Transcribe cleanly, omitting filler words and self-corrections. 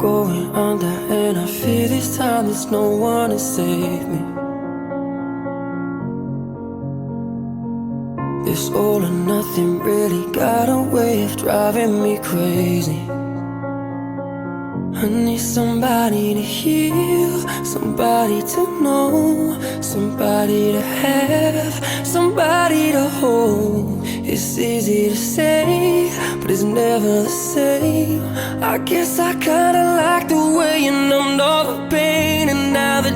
going under, and I fear this time there's no one to save me. This all or nothing really got a way of driving me crazy. I need somebody to heal, somebody to know, somebody to have, somebody to hold. It's easy to say, but it's never the same. I guess I kinda like the way you numbed all the pain, and now the